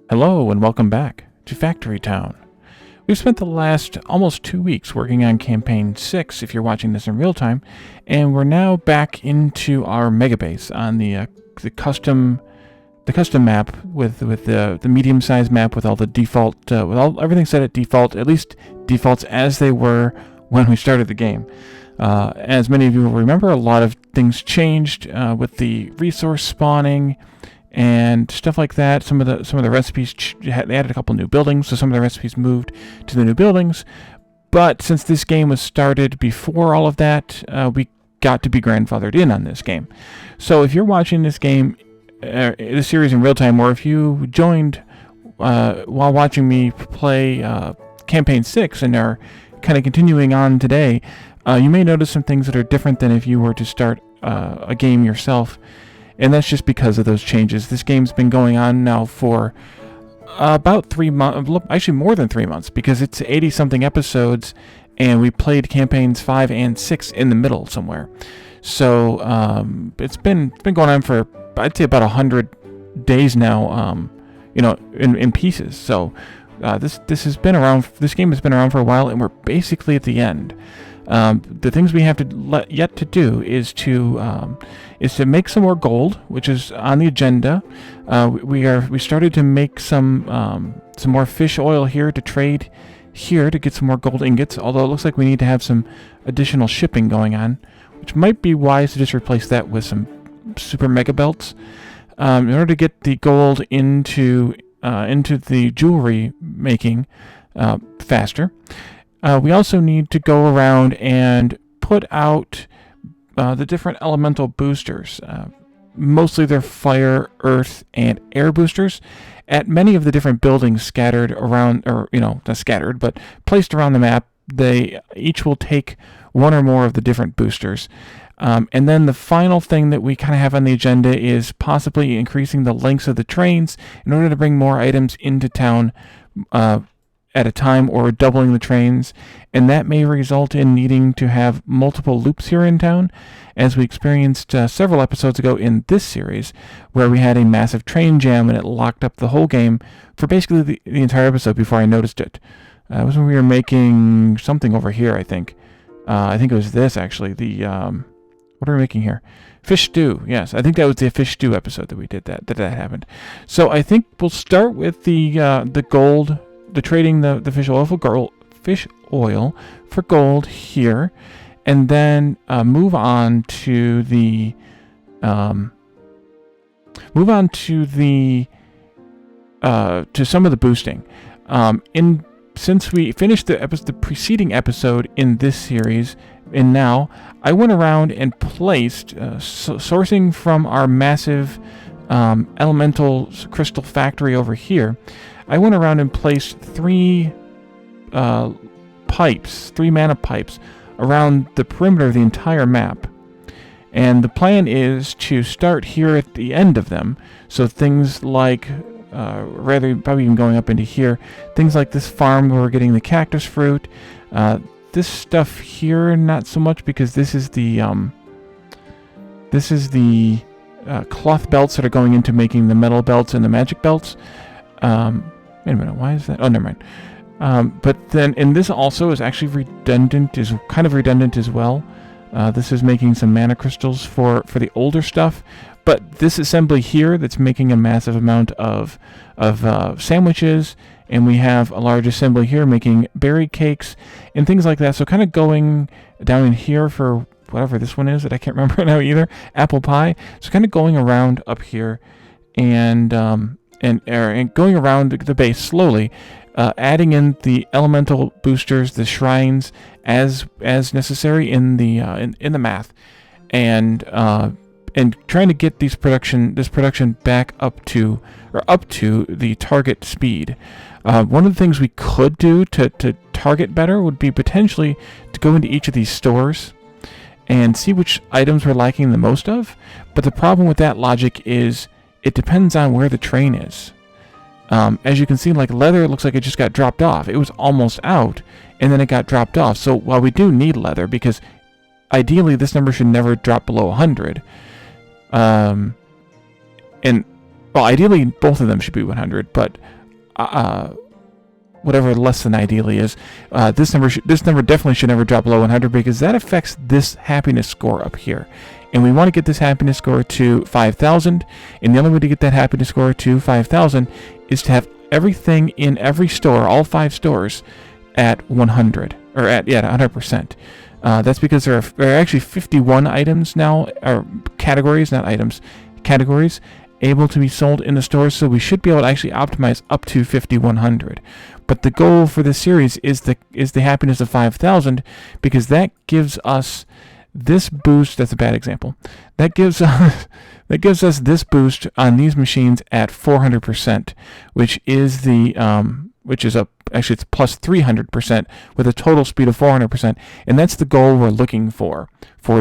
Hello and welcome back to Factory Town. We've spent the last almost 2 weeks working on Campaign 6 if you're watching this in real time, and we're now back into our megabase on the custom map with the medium-sized map with all the default with everything set at default, at least defaults as they were when we started the game. As many of you will remember, a lot of things changed with the resource spawning and stuff like that. Some of the recipes they added a couple new buildings, so some of the recipes moved to the new buildings. But since this game was started before all of that, we got to be grandfathered in on this game. So if you're watching this game, this series in real time, or if you joined while watching me play Campaign 6 and are kind of continuing on today, you may notice some things that are different than if you were to start a game yourself. And that's just because of those changes. This game's been going on now for about 3 months, actually more than 3 months, because it's 80-something episodes, and we played campaigns 5 and 6 in the middle somewhere. So it's been going on for, I'd say, about 100 days now, in pieces. So this game has been around for a while, and we're basically at the end. The things we have yet to do is to make some more gold, which is on the agenda. We started to make some more fish oil here to trade here to get some more gold ingots. Although it looks like we need to have some additional shipping going on, which might be wise to just replace that with some super mega belts in order to get the gold into the jewelry making faster. We also need to go around and put out the different elemental boosters. Mostly they're fire, earth, and air boosters at many of the different buildings scattered around, or, not scattered, but placed around the map. They each will take one or more of the different boosters. And then the final thing that we kind of have on the agenda is possibly increasing the lengths of the trains in order to bring more items into town at a time, or doubling the trains, and that may result in needing to have multiple loops here in town, as we experienced several episodes ago in this series, where we had a massive train jam and it locked up the whole game for basically the entire episode before I noticed it. It was when we were making something over here, I think. I think it was this, actually. What are we making here? Fish stew. Yes, I think that was the fish stew episode that we did that happened. So I think we'll start with the gold. The trading the fish oil for gold here, and then move on to the to some of the boosting. Since we finished the preceding episode in this series, and now I went around and placed sourcing from our massive elemental crystal factory over here. I went around and placed 3 mana pipes around the perimeter of the entire map. And the plan is to start here at the end of them. So things like, probably even going up into here, things like this farm where we're getting the cactus fruit. This stuff here, not so much, because this is the cloth belts that are going into making the metal belts and the magic belts. Wait a minute, why is that? Oh, never mind. But then, and this also is actually kind of redundant as well. This is making some mana crystals for the older stuff. But this assembly here that's making a massive amount of sandwiches, and we have a large assembly here making berry cakes and things like that. So kind of going down in here for whatever this one is that I can't remember now either, apple pie. So kind of going around up here and going around the base slowly, adding in the elemental boosters, the shrines as necessary in the math, and trying to get this production back up to the target speed. One of the things we could do to target better would be potentially to go into each of these stores and see which items we're lacking the most of. But the problem with that logic is it depends on where the train is. As you can see, like leather, it looks like it just got dropped off. It was almost out, and then it got dropped off. So while we do need leather, because ideally this number should never drop below 100, and well, ideally both of them should be 100, but whatever less than ideally is. This number definitely should never drop below 100 because that affects this happiness score up here. And we want to get this happiness score to 5,000. And the only way to get that happiness score to 5,000 is to have everything in every store, all 5 stores, at 100 or at 100%. That's because there are actually 51 items now, or categories, not items, categories able to be sold in the stores. So we should be able to actually optimize up to 5,100. But the goal for this series is the happiness of 5,000 because that gives us this boost. That's a bad example. That gives us this boost on these machines at 400%, which is actually it's plus 300% with a total speed of 400%, and that's the goal we're looking for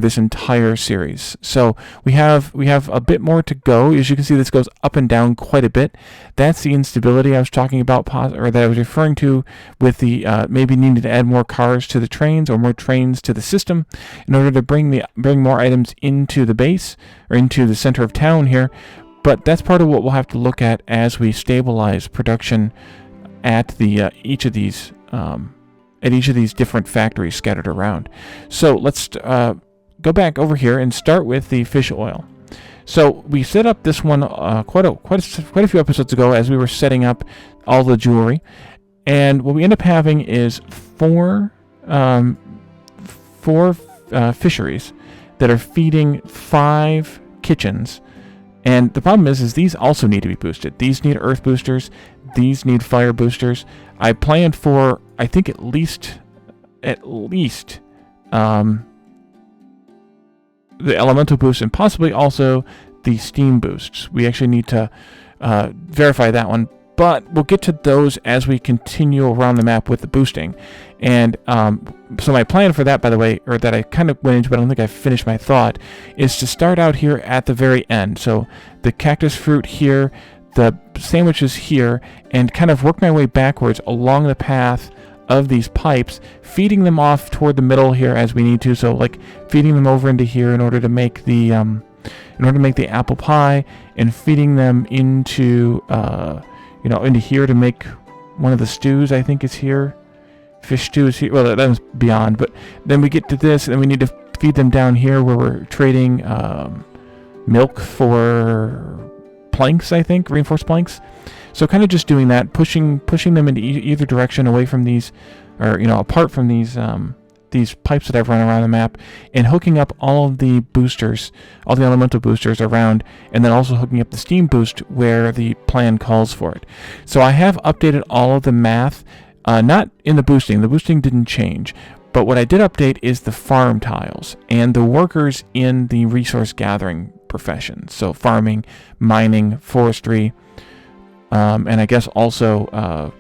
this entire series. So we have a bit more to go. As you can see, this goes up and down quite a bit. That's the instability I was talking about, or that I was referring to with the maybe needing to add more cars to the trains or more trains to the system in order to bring more items into the base or into the center of town here. But that's part of what we'll have to look at as we stabilize production at each of these different factories scattered around. So let's go back over here and start with the fish oil. So we set up this one quite a few episodes ago as we were setting up all the jewelry, and what we end up having is four fisheries that are feeding 5 kitchens. And the problem is these also need to be boosted. These need earth boosters. These need fire boosters. I planned for, I think, at least the elemental boost and possibly also the steam boosts. We actually need to verify that one, but we'll get to those as we continue around the map with the boosting. And so my plan for that, by the way, or that I kind of went into, but I don't think I finished my thought, is to start out here at the very end. So the cactus fruit here, the sandwiches here, and kind of work my way backwards along the path of these pipes, feeding them off toward the middle here as we need to. So like feeding them over into here in order to make the apple pie, and feeding them into into here to make one of the stews. I think is here. Fish stew is here. Well, that was beyond. But then we get to this, and we need to feed them down here where we're trading milk for planks. I think reinforced planks. So kind of just doing that, pushing them into either direction, away from these, or apart from these pipes that I've run around the map, and hooking up all of the boosters, all the elemental boosters around, and then also hooking up the steam boost where the plan calls for it. So I have updated all of the math, not in the boosting. The boosting didn't change, but what I did update is the farm tiles and the workers in the resource gathering profession. So farming, mining, forestry, and I guess also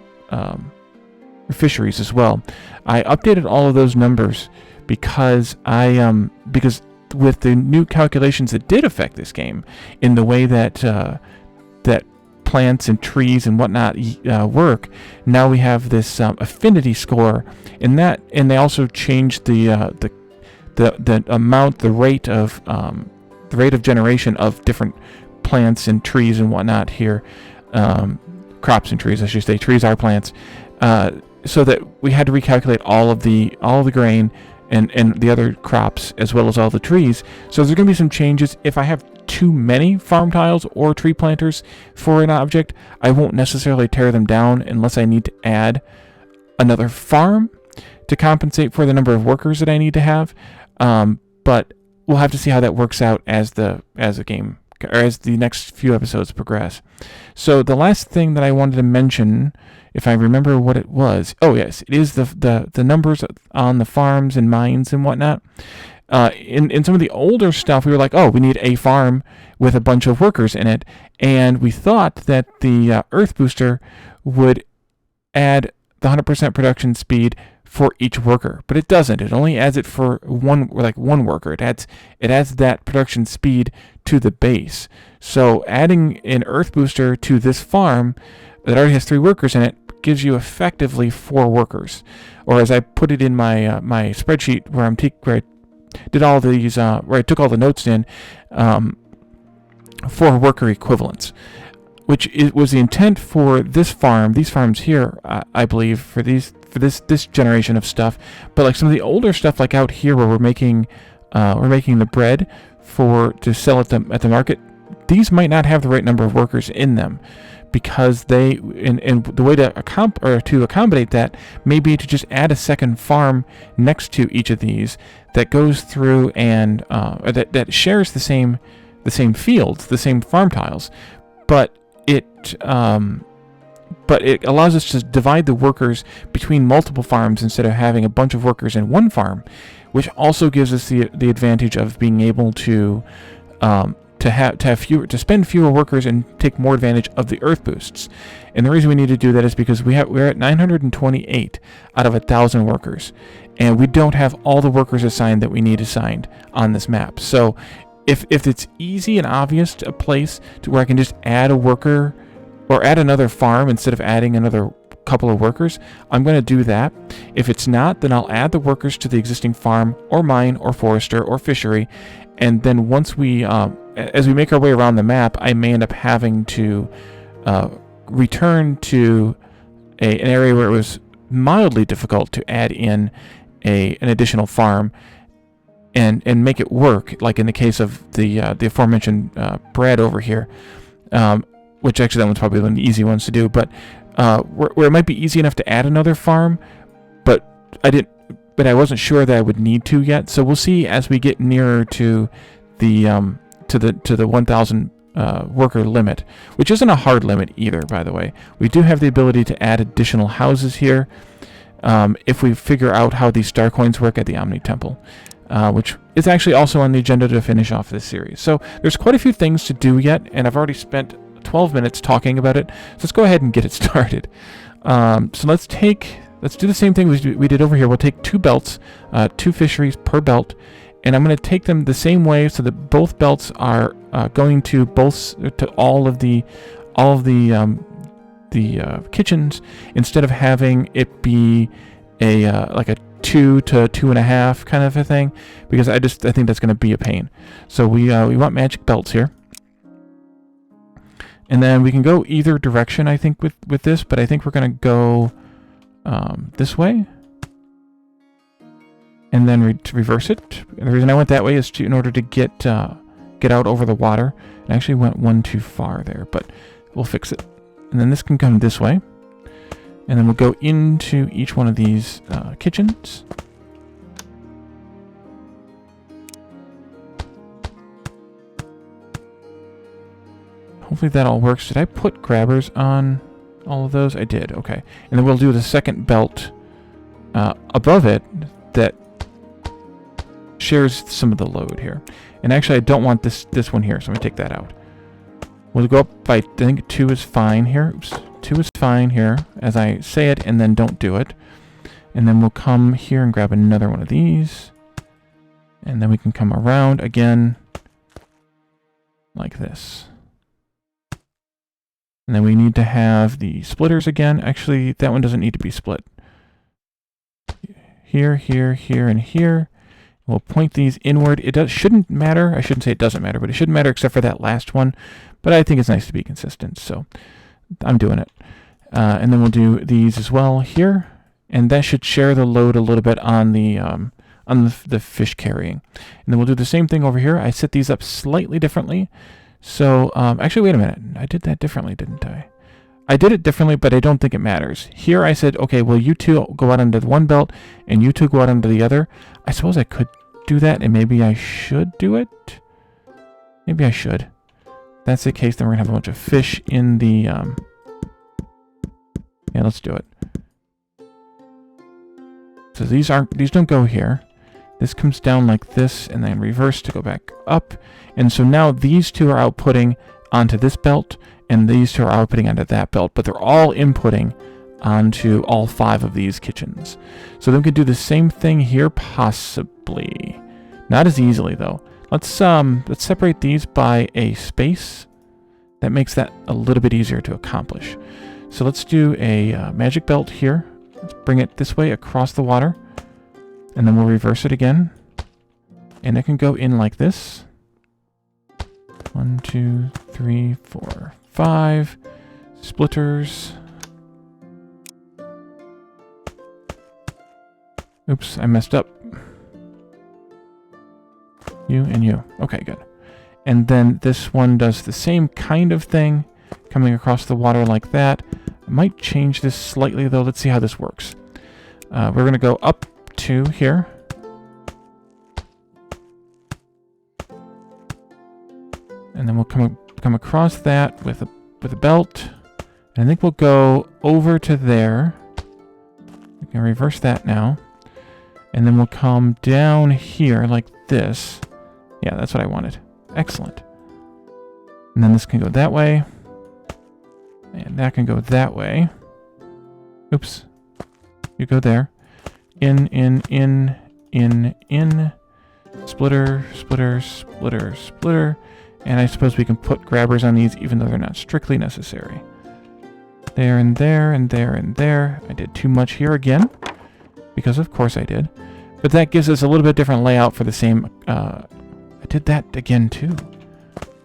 fisheries as well. I updated all of those numbers because because with the new calculations that did affect this game in the way that that plants and trees and whatnot work. Now we have this affinity score, and they also changed the amount, the rate of generation of different plants and trees and whatnot here. Crops and trees, I should say. Trees are plants. So that we had to recalculate all of the grain and the other crops as well as all the trees. So there's going to be some changes. If I have too many farm tiles or tree planters for an object, I won't necessarily tear them down unless I need to add another farm to compensate for the number of workers that I need to have. But we'll have to see how that works out as the game, or as the next few episodes progress. So the last thing that I wanted to mention, if I remember what it was, oh yes, it is the numbers on the farms and mines and whatnot. In some of the older stuff, we were like, oh, we need a farm with a bunch of workers in it, and we thought that the Earth Booster would add the 100% production speed for each worker, but it doesn't. It only adds it for one worker. It adds that production speed to the base. So adding an Earth Booster to this farm that already has 3 workers in it gives you effectively 4 workers, or as I put it in my my spreadsheet where I did all these, where I took all the notes in, 4 worker equivalents. was the intent for this farm, these farms here, I believe, for this generation of stuff. But like some of the older stuff, like out here where we're making the bread to sell at the market, these might not have the right number of workers in them, because and the way to accommodate that may be to just add a second farm next to each of these that goes through and that shares the same fields, the same farm tiles, but it allows us to divide the workers between multiple farms instead of having a bunch of workers in one farm, which also gives us the advantage of being able to spend fewer workers and take more advantage of the earth boosts. And the reason we need to do that is because we're at 928 out of 1,000 workers, and we don't have all the workers assigned that we need assigned on this map. So if it's easy and obvious a place to where I can just add a worker or add another farm instead of adding another couple of workers, I'm going to do that. If it's not, then I'll add the workers to the existing farm or mine or forester or fishery, and then once we as we make our way around the map, I may end up having to return to an area where it was mildly difficult to add in an additional farm and make it work, like in the case of the aforementioned bread over here, which actually that one's probably one of the easy ones to do, but where it might be easy enough to add another farm, but I wasn't sure that I would need to yet. So we'll see as we get nearer to the 1,000 worker limit, which isn't a hard limit either, by the way. We do have the ability to add additional houses here if we figure out how these star coins work at the Omni Temple, which is actually also on the agenda to finish off this series. So there's quite a few things to do yet, and I've already spent 12 minutes talking about it. So let's go ahead and get it started. So let's do the same thing we did over here. We'll take 2 belts, 2 fisheries per belt, and I'm going to take them the same way so that both belts are going to all of the kitchens, instead of having it be like a 2 to 2.5 kind of a thing, because I think that's going to be a pain. So we want magic belts here. And then we can go either direction, I think, with this, but I think we're going to go this way, and then reverse it. And the reason I went that way is in order to get out over the water. I actually went one too far there, but we'll fix it. And then this can come this way, and then we'll go into each one of these kitchens. Hopefully that all works. Did I put grabbers on all of those? I did. Okay. And then we'll do the second belt above it that shares some of the load here. And actually, I don't want this one here, so I'm going to take that out. We'll go up by, I think 2 is fine here. Oops. 2 is fine here as I say it, and then don't do it. And then we'll come here and grab another one of these. And then we can come around again like this. And then we need to have the splitters again. Actually, that one doesn't need to be split. Here, here, here, and here. We'll point these inward. Shouldn't matter. I shouldn't say it doesn't matter, but it shouldn't matter except for that last one. But I think it's nice to be consistent, so I'm doing it. And then we'll do these as well here. And that should share the load a little bit on the fish carrying. And then we'll do the same thing over here. I set these up slightly differently. So, actually, wait a minute. I did that differently, didn't I? I did it differently, but I don't think it matters. Here I said, okay, well, you 2 go out under the one belt, and you 2 go out under the other. I suppose I could do that, and maybe I should do it. Maybe I should. If that's the case, then we're going to have a bunch of fish in the... Yeah, let's do it. So these don't go here. This comes down like this, and then reverse to go back up. And so now these 2 are outputting onto this belt, and these 2 are outputting onto that belt, but they're all inputting onto all 5 of these kitchens. So then we could do the same thing here, possibly. Not as easily, though. Let's separate these by a space. That makes that a little bit easier to accomplish. So let's do a magic belt here. Let's bring it this way across the water. And then we'll reverse it again. And it can go in like this. 1, 2, 3, 4, 5 splitters. Oops, I messed up. You and you. Okay, good. And then this one does the same kind of thing, coming across the water like that. I might change this slightly, though. Let's see how this works. We're going to go up to here. And then we'll come across that with a belt. And I think we'll go over to there. We can reverse that now. And then we'll come down here like this. Yeah, that's what I wanted. Excellent. And then this can go that way. And that can go that way. Oops. You go there. In. Splitter, splitter, splitter, splitter. And I suppose we can put grabbers on these even though they're not strictly necessary. There and there and there and there. I did too much here again. Because of course I did. But that gives us a little bit different layout for the same... I did that again too.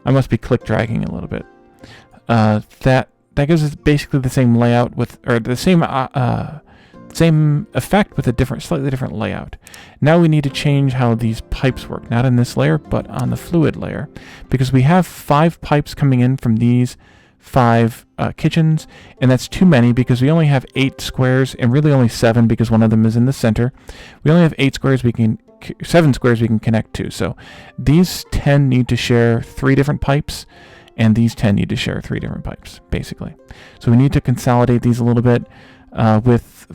I must be click dragging a little bit. That gives us basically the same layout with... Or the same effect with a slightly different layout. Now we need to change how these pipes work. Not in this layer, but on the fluid layer. Because we have 5 pipes coming in from these 5 kitchens, and that's too many because we only have 8 squares, and really only 7 because one of them is in the center. We only have 7 squares we can connect to. So these 10 need to share 3 different pipes, and these 10 need to share 3 different pipes, basically. So we need to consolidate these a little bit. With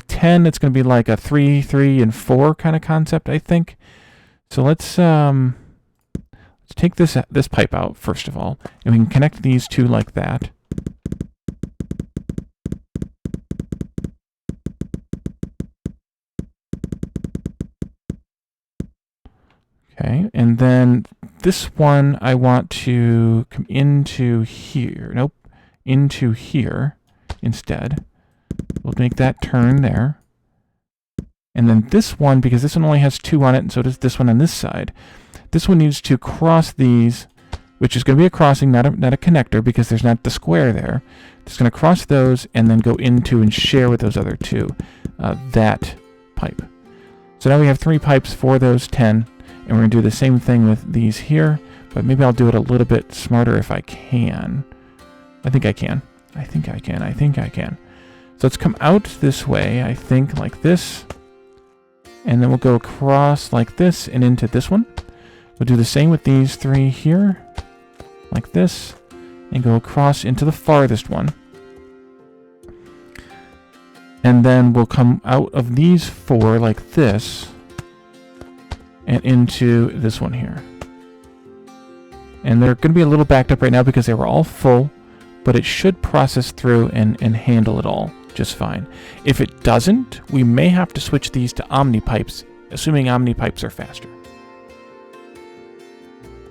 10, it's going to be like a 3, 3, and 4 kind of concept, I think. So let's take this pipe out first of all, and we can connect these 2 like that. Okay, and then this one I want to come into here. Nope, into here instead. We'll make that turn there. And then this one, because this one only has 2 on it, and so does this one on this side. This one needs to cross these, which is going to be a crossing, not a connector, because there's not the square there. It's going to cross those and then go into and share with those other 2 that pipe. So now we have 3 pipes for those 10, and we're going to do the same thing with these here, but maybe I'll do it a little bit smarter if I can. I think I can. I think I can. I think I can. So let's come out this way, I think, like this. And then we'll go across like this and into this one. We'll do the same with these 3 here, like this, and go across into the farthest one. And then we'll come out of these 4 like this, and into this one here. And they're going to be a little backed up right now because they were all full, but it should process through and handle it all just fine. If it doesn't, we may have to switch these to Omni pipes, assuming Omni pipes are faster.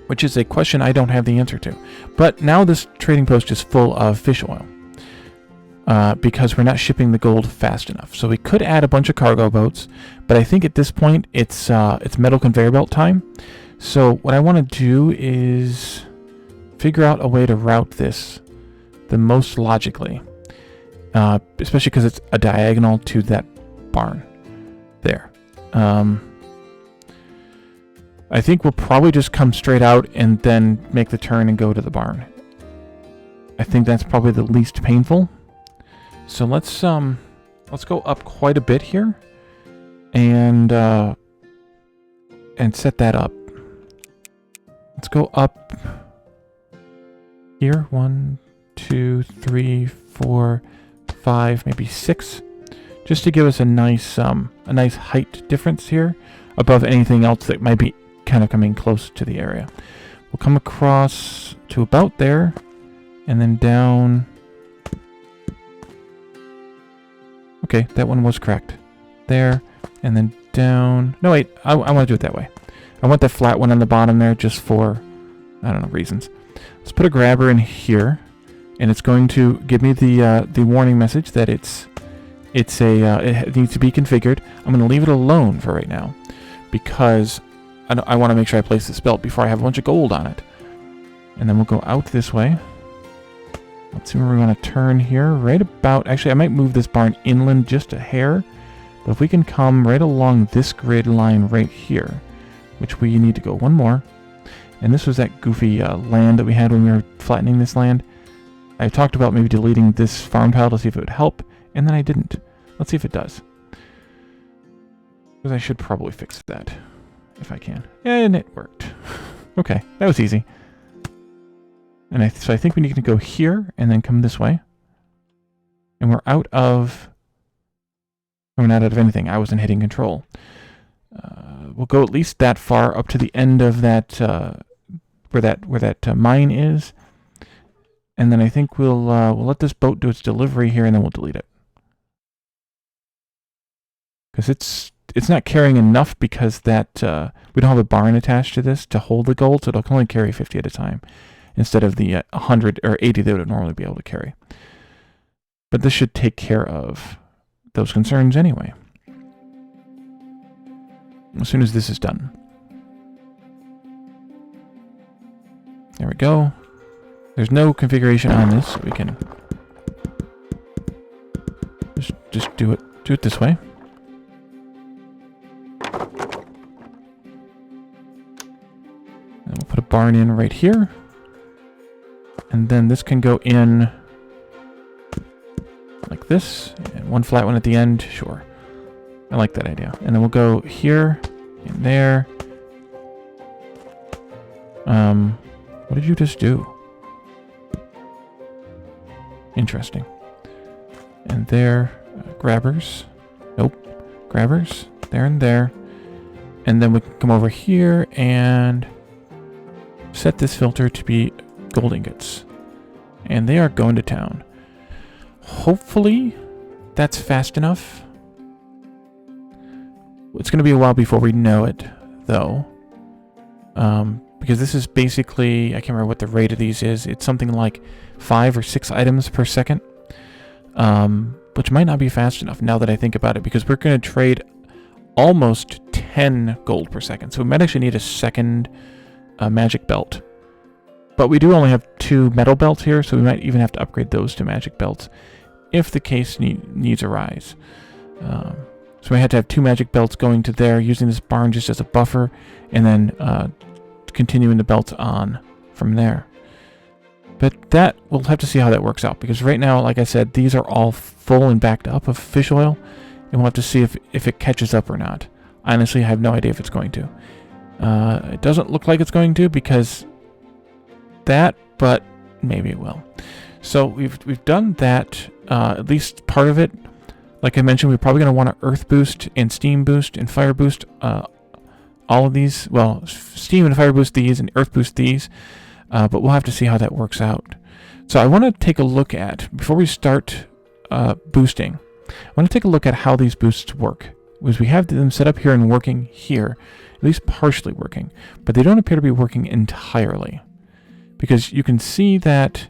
Which is a question I don't have the answer to. But now this trading post is full of fish oil. Because we're not shipping the gold fast enough. So we could add a bunch of cargo boats, but I think at this point it's metal conveyor belt time. So what I want to do is figure out a way to route this the most logically. Especially because it's a diagonal to that barn there. I think we'll probably just come straight out and then make the turn and go to the barn. I think that's probably the least painful. So let's go up quite a bit here and set that up. Let's go up here. 1, 2, 3, 4, 5, maybe 6, just to give us a nice height difference here above anything else that might be kind of coming close to the area. We'll come across to about there, and then down. Okay, that one was correct. There, and then down. No, wait, I want to do it that way. I want that flat one on the bottom there just for, I don't know, reasons. Let's put a grabber in here. And it's going to give me the warning message that it needs to be configured. I'm going to leave it alone for right now because I want to make sure I place this belt before I have a bunch of gold on it. And then we'll go out this way. Let's see where we want to turn here. Right about... Actually, I might move this barn inland just a hair. But if we can come right along this grid line right here, which we need to go one more. And this was that goofy land that we had when we were flattening this land. I talked about maybe deleting this farm tile to see if it would help, and then I didn't. Let's see if it does. Because I should probably fix that, if I can. And it worked. Okay, that was easy. And so I think we need to go here, and then come this way. And we're out of... We're not out of anything. I wasn't hitting control. We'll go at least that far up to the end of that, where that mine is. And then I think we'll let this boat do its delivery here, and then we'll delete it. Because it's not carrying enough because that we don't have a barn attached to this to hold the gold, so it'll only carry 50 at a time instead of the 100 or 80 that it would normally be able to carry. But this should take care of those concerns anyway. As soon as this is done. There we go. There's no configuration on this, so we can just do it this way. And we'll put a barn in right here. And then this can go in like this, and one flat one at the end. Sure. I like that idea. And then we'll go here and there. What did you just do? Interesting. And there, grabbers. Nope. Grabbers. There and there. And then we can come over here and set this filter to be gold ingots. And they are going to town. Hopefully, that's fast enough. It's going to be a while before we know it, though. Because this is basically, I can't remember what the rate of these is. It's something like 5 or 6 items per second. Which might not be fast enough now that I think about it, because we're going to trade almost 10 gold per second. So we might actually need a second magic belt. But we do only have 2 metal belts here, so we might even have to upgrade those to magic belts if the case needs arise. So we had to have 2 magic belts going to there, using this barn just as a buffer, and then continuing the belts on from there. But that, we'll have to see how that works out, because right now, like I said, these are all full and backed up of fish oil, and we'll have to see if it catches up or not. Honestly, I have no idea if it's going to. It doesn't look like it's going to, because that, but maybe it will. So we've done that, at least part of it. Like I mentioned, we're probably going to want to earth boost and steam boost and fire boost all of these. Well, steam and fire boost these and earth boost these. But we'll have to see how that works out. So I want to take a look at, before we start boosting, I want to take a look at how these boosts work. Because we have them set up here and working here, at least partially working. But they don't appear to be working entirely. Because you can see that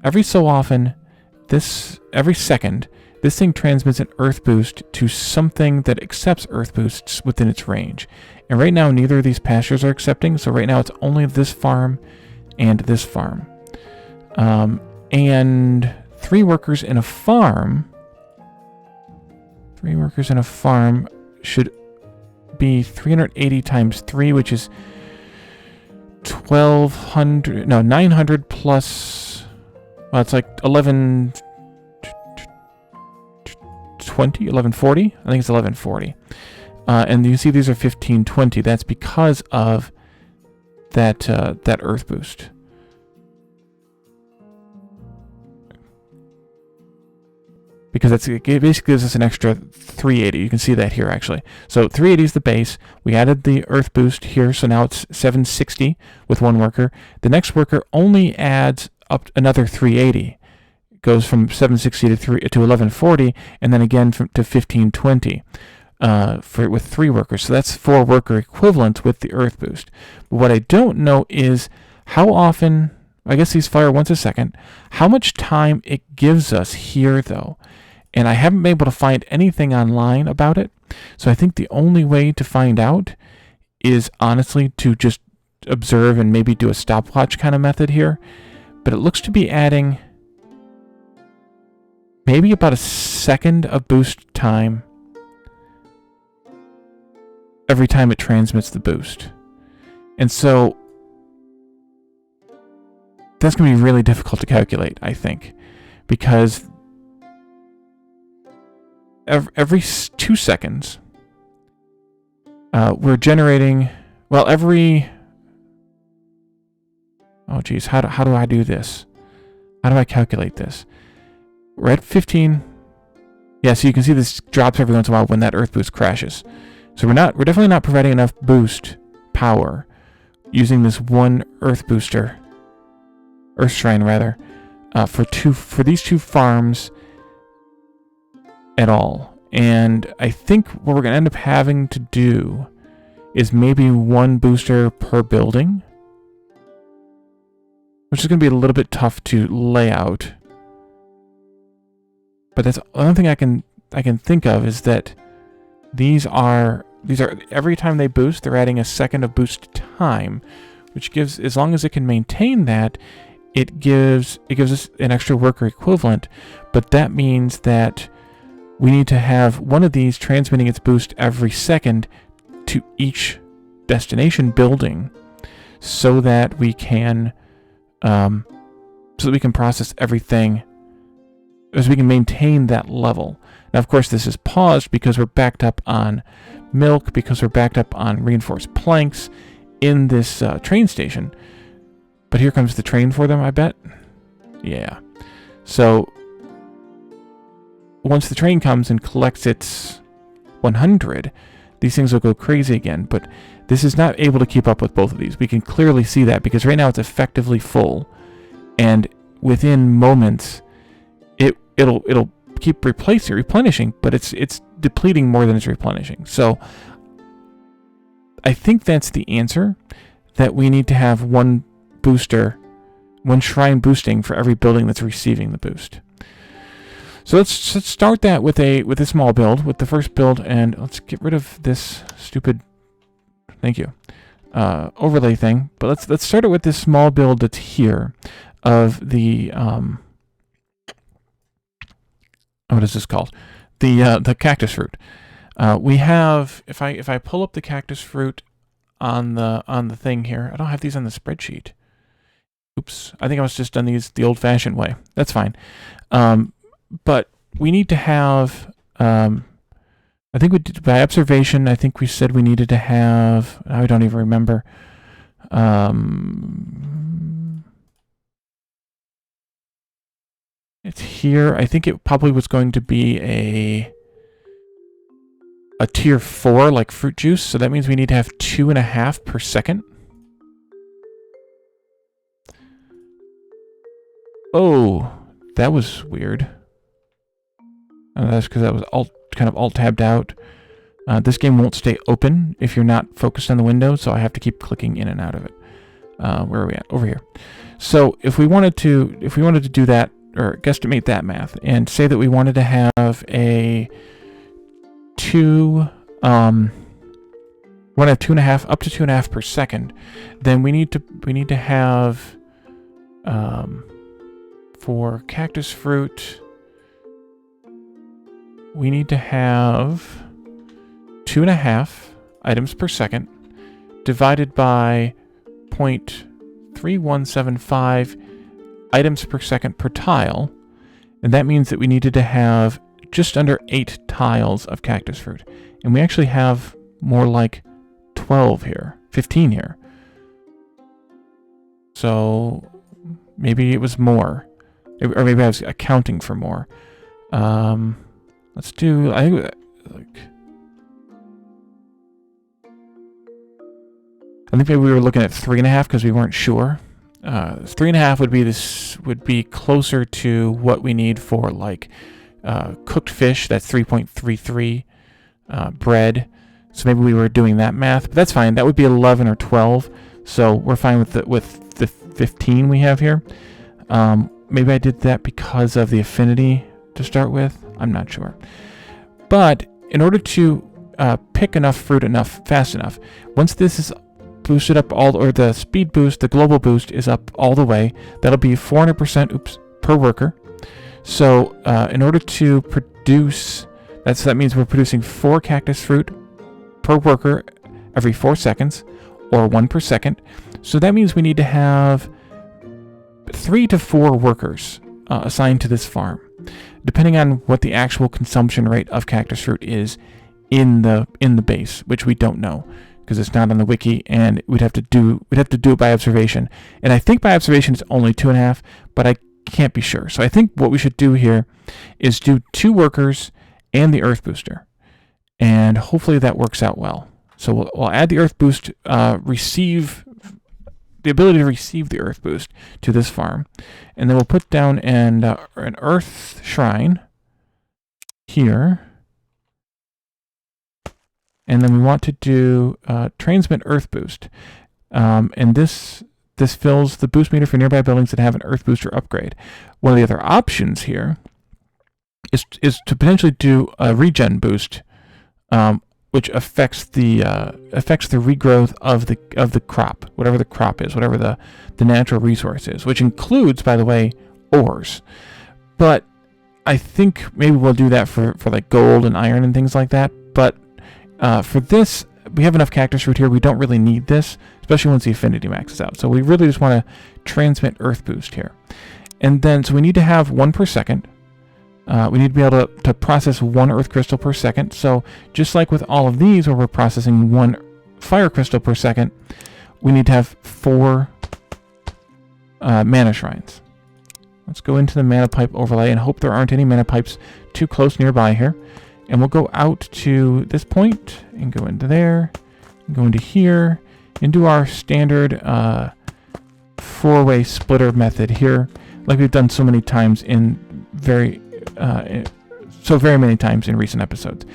every so often, every second, this thing transmits an earth boost to something that accepts earth boosts within its range. And right now, neither of these pastures are accepting, so right now it's only this farm and this farm. And 3 workers in a farm... 3 workers in a farm should be 380 times 3, which is 1,200... No, 900 plus... Well, it's like 1120, 1140? I think it's 1140. And you see these are 1520. That's because of that earth boost. Because it basically gives us an extra 380. You can see that here, actually. So 380 is the base. We added the earth boost here, so now it's 760 with 1 worker. The next worker only adds up another 380. It goes from 760 to 1140, and then again to 1520 with 3 workers. So that's 4 worker equivalents with the earth boost. But what I don't know is how often... I guess these fire once a second. How much time it gives us here, though. And I haven't been able to find anything online about it. So I think the only way to find out is honestly to just observe and maybe do a stopwatch kind of method here. But it looks to be adding maybe about a second of boost time every time it transmits the boost. And so that's going to be really difficult to calculate, I think, because every 2 seconds, we're generating, well, every, oh geez, how do I do this? How do I calculate this? We're at 15. Yeah, so you can see this drops every once in a while when that earth boost crashes. So we're definitely not providing enough boost power using this one earth shrine rather, for these 2 farms at all. And I think what we're going to end up having to do is maybe 1 booster per building, which is going to be a little bit tough to lay out. But that's the only thing I can think of, is that these are every time they boost, they're adding a second of boost time, which gives, as long as it can maintain that, it gives us an extra worker equivalent. But that means that we need to have one of these transmitting its boost every second to each destination building, so that we can process everything, as we can maintain that level. Now, of course, this is paused because we're backed up on milk, because we're backed up on reinforced planks in this train station. But here comes the train for them, I bet. Yeah. So once the train comes and collects its 100, these things will go crazy again. But this is not able to keep up with both of these. We can clearly see that, because right now it's effectively full, and within moments it'll keep replenishing, but it's depleting more than it's replenishing. So I think that's the answer, that we need to have 1 shrine boosting for every building that's receiving the boost. So let's start that with a small build, with the first build, and let's get rid of this stupid, thank you, overlay thing. But let's start it with this small build that's here of the what is this called? The Cactus Fruit. We have, if I pull up the Cactus Fruit on the thing here, I don't have these on the spreadsheet. Oops, I think I was just done these the old-fashioned way. That's fine. But we need to have, I think we did, by observation, I think we said we needed to have, I don't even remember. It's here. I think it probably was going to be a tier 4, like fruit juice, so that means we need to have 2.5 per second. Oh, that was weird. That's because that was kind of alt-tabbed out. This game won't stay open if you're not focused on the window, so I have to keep clicking in and out of it. Where are we at? Over here. So if we wanted to do that, or guesstimate that math, and say that we wanted to have a 2, want to have 2.5, up to 2.5 per second, then we need to have, for Cactus Fruit, we need to have 2.5 items per second divided by 0.3175 items per second per tile, and that means that we needed to have just under 8 tiles of Cactus Fruit, and we actually have more like 12 here, 15 here. So maybe it was more, or maybe I was accounting for more. Let's do, I think maybe we were looking at 3.5 because we weren't sure. 3.5 would be closer to what we need for like cooked fish. That's 3.33 bread. So maybe we were doing that math, but that's fine. That would be 11 or 12. So we're fine with the 15 we have here. Maybe I did that because of the affinity to start with. I'm not sure. But in order to pick enough fruit fast enough, once this is boosted up or the speed boost, the global boost is up all the way, that'll be 400% per worker. So in order to produce, that means we're producing 4 cactus fruit per worker every 4 seconds, or 1 per second. So that means we need to have 3 to 4 workers assigned to this farm, depending on what the actual consumption rate of cactus fruit is in the base, which we don't know because it's not on the wiki, and we'd have to do it by observation. And I think by observation it's only 2.5, but I can't be sure. So I think what we should do here is do 2 workers and the earth booster, and hopefully that works out well. So we'll add the earth boost, receive the ability to receive the earth boost to this farm, and then we'll put down an earth shrine here, and then we want to do transmit earth boost, and this fills the boost meter for nearby buildings that have an earth booster upgrade. One of the other options here is to potentially do a regen boost, which affects the regrowth of the crop, whatever the crop is, whatever the natural resource is, which includes, by the way, ores. But I think maybe we'll do that for like gold and iron and things like that. But for this, we have enough cactus fruit here. We don't really need this, especially once the affinity maxes out. So we really just want to transmit earth boost here. And then, so we need to have 1 per second. We need to be able to process 1 earth crystal per second. So just like with all of these, where we're processing 1 fire crystal per second, we need to have 4 mana shrines. Let's go into the mana pipe overlay and hope there aren't any mana pipes too close nearby here. And we'll go out to this point and go into there, and go into here, and do our standard 4-way splitter method here, like we've done so many times very many times in recent episodes.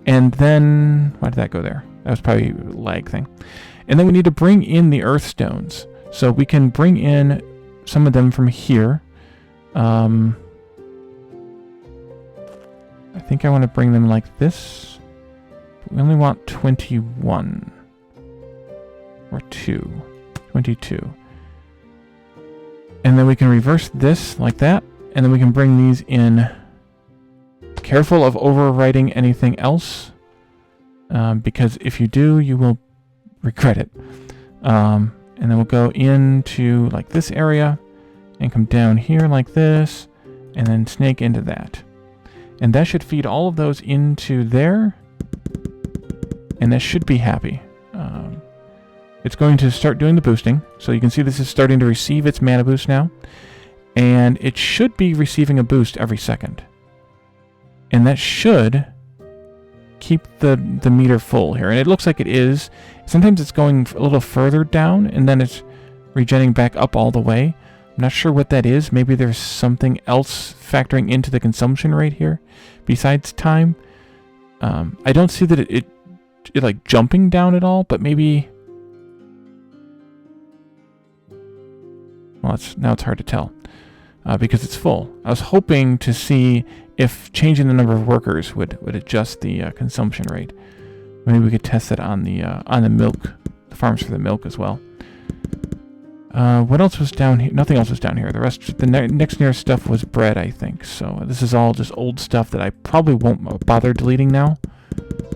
And then, why did that go there? That was probably a lag thing. And then we need to bring in the earth stones. So we can bring in some of them from here. I think I want to bring them like this. But we only want 21. Or 22. And then we can reverse this like that. And then we can bring these in. Careful of overwriting anything else, because if you do, you will regret it. And then we'll go into like this area and come down here like this, and then snake into that. And that should feed all of those into there, and that should be happy. It's going to start doing the boosting, so you can see this is starting to receive its mana boost now, and it should be receiving a boost every second. And that should keep the meter full here. And it looks like it is. Sometimes it's going a little further down, and then it's regenerating back up all the way. I'm not sure what that is. Maybe there's something else factoring into the consumption rate here besides time. I don't see that it like jumping down at all, but maybe... Well, now it's hard to tell because it's full. I was hoping to see if changing the number of workers would adjust the consumption rate. Maybe we could test that on the milk, the farms for the milk as well. What else was down here? Nothing else was down here. The next nearest stuff was bread, I think. So this is all just old stuff that I probably won't bother deleting now,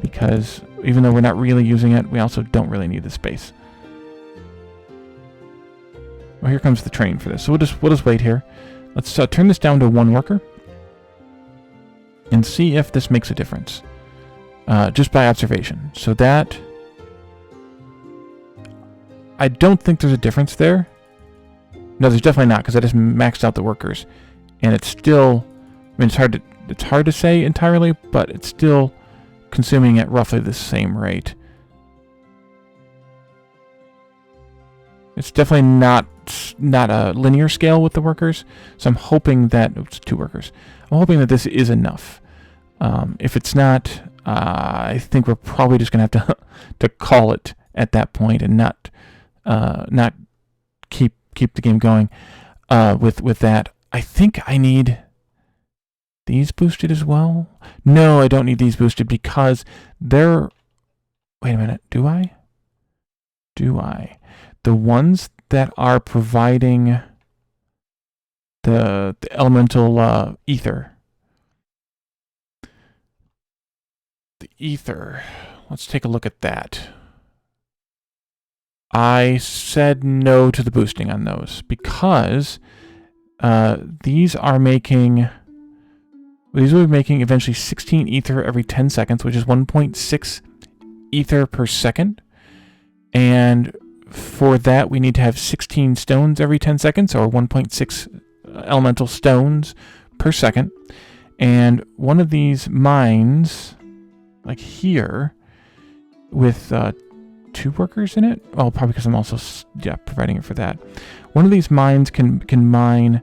because even though we're not really using it, we also don't really need the space. Well, here comes the train for this. So we'll just wait here. Let's turn this down to 1 worker and see if this makes a difference, just by observation. So that, I don't think there's a difference there. No, there's definitely not, because I just maxed out the workers, and it's still, I mean, it's hard to say entirely, but it's still consuming at roughly the same rate. It's definitely not a linear scale with the workers, so I'm hoping that... Oops, 2 workers. I'm hoping that this is enough. If it's not, I think we're probably just going to have to call it at that point and not keep the game going with that. I think I need these boosted as well. No, I don't need these boosted because they're... Wait a minute. Do I? The ones that are providing the elemental ether. The ether. Let's take a look at that. I said no to the boosting on those because these will be making eventually 16 ether every 10 seconds, which is 1.6 ether per second. And for that, we need to have 16 stones every 10 seconds, or 1.6 elemental stones per second. And one of these mines, like here, with 2 workers in it. Well, probably because I'm also providing it for that. One of these mines can mine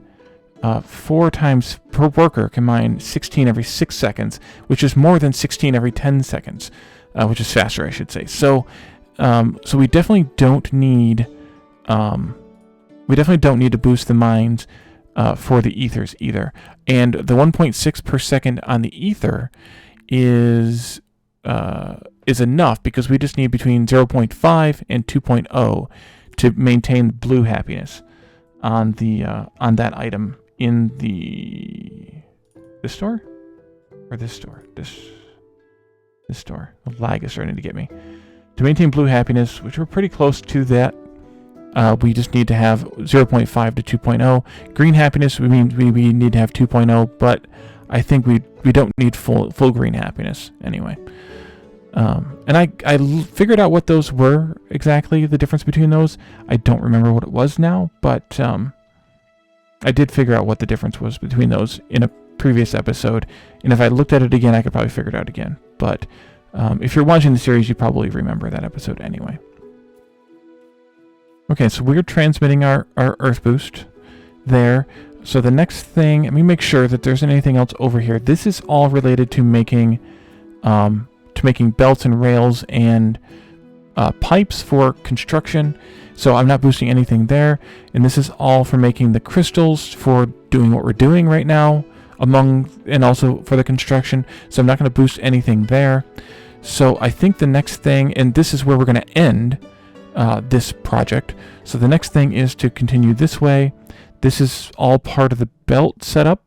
4 times per worker. Can mine 16 every 6 seconds, which is more than 16 every 10 seconds, which is faster, I should say. So we definitely don't need to boost the mines for the ethers either. And the 1.6 per second on the ether is enough because we just need between 0.5 and 2.0 to maintain blue happiness on that item in this store or this store. This store. The lag is starting to get me. To maintain blue happiness, which we're pretty close to that, we just need to have 0.5 to 2.0. Green happiness, we need to have 2.0, but I think we don't need full green happiness anyway. And I figured out what those were exactly, the difference between those. I don't remember what it was now, but I did figure out what the difference was between those in a previous episode. And if I looked at it again, I could probably figure it out again. But if you're watching the series, you probably remember that episode anyway. Okay, so we're transmitting our Earth Boost there. So the next thing, let me make sure that there's anything else over here. This is all related to making belts and rails and pipes for construction. So I'm not boosting anything there. And this is all for making the crystals for doing what we're doing right now, and also for the construction. So I'm not going to boost anything there. So I think the next thing, and this is where we're going to end this project. So the next thing is to continue this way. This is all part of the belt setup.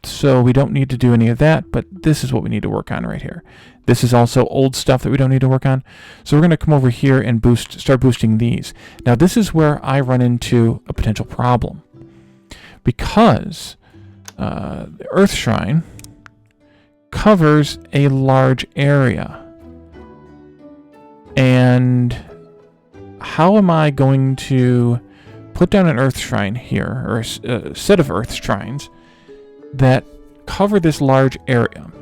So we don't need to do any of that, but this is what we need to work on right here. This is also old stuff that we don't need to work on. So we're going to come over here and start boosting these. Now this is where I run into a potential problem. Because the Earth Shrine covers a large area. And how am I going to put down an Earth Shrine here, or a set of Earth Shrines that cover this large area,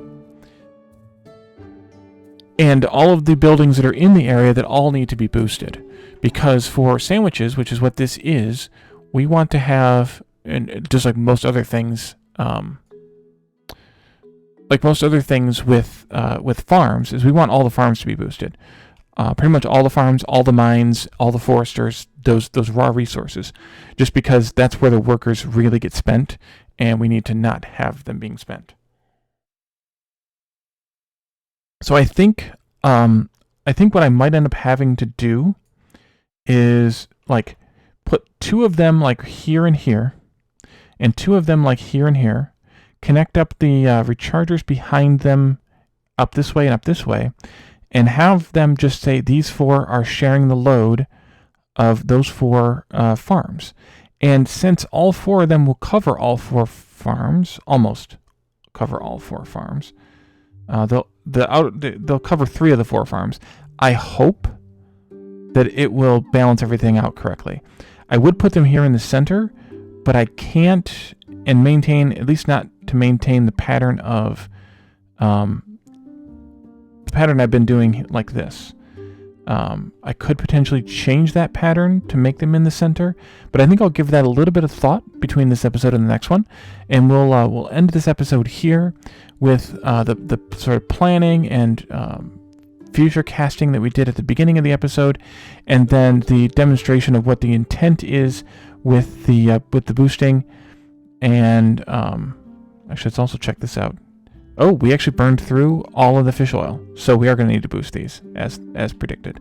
and all of the buildings that are in the area that all need to be boosted? Because for sandwiches, which is what this is, we want to have, and just like most other things, with farms, is we want all the farms to be boosted. Pretty much all the farms, all the mines, all the foresters, those raw resources, just because that's where the workers really get spent, and we need to not have them being spent. So I think what I might end up having to do is like put 2 of them like here and here, and 2 of them like here and here, connect up the rechargers behind them up this way and up this way, and have them just say these 4 are sharing the load of those 4 farms. And since all 4 of them will cover all 4 farms, almost cover all 4 farms, they'll cover 3 of the 4 farms. I hope that it will balance everything out correctly. I would put them here in the center, but I can't, and maintain, at least not to maintain the pattern of the pattern I've been doing like this. I could potentially change that pattern to make them in the center, but I think I'll give that a little bit of thought between this episode and the next one, and we'll end this episode here with the sort of planning and future casting that we did at the beginning of the episode, and then the demonstration of what the intent is with the boosting. And actually, let's also check this out. Oh, we actually burned through all of the fish oil, so we are going to need to boost these as predicted.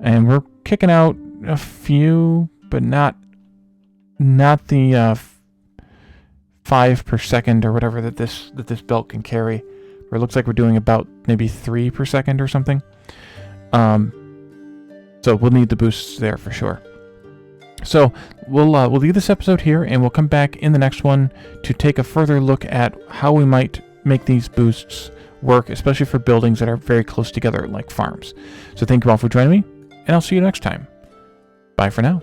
And we're kicking out a few, but not the 5 per second or whatever that this belt can carry. Or it looks like we're doing about maybe 3 per second or something. So we'll need the boosts there for sure. So we'll leave this episode here, and we'll come back in the next one to take a further look at how we might make these boosts work, especially for buildings that are very close together like farms. So thank you all for joining me, and I'll see you next time. Bye for now.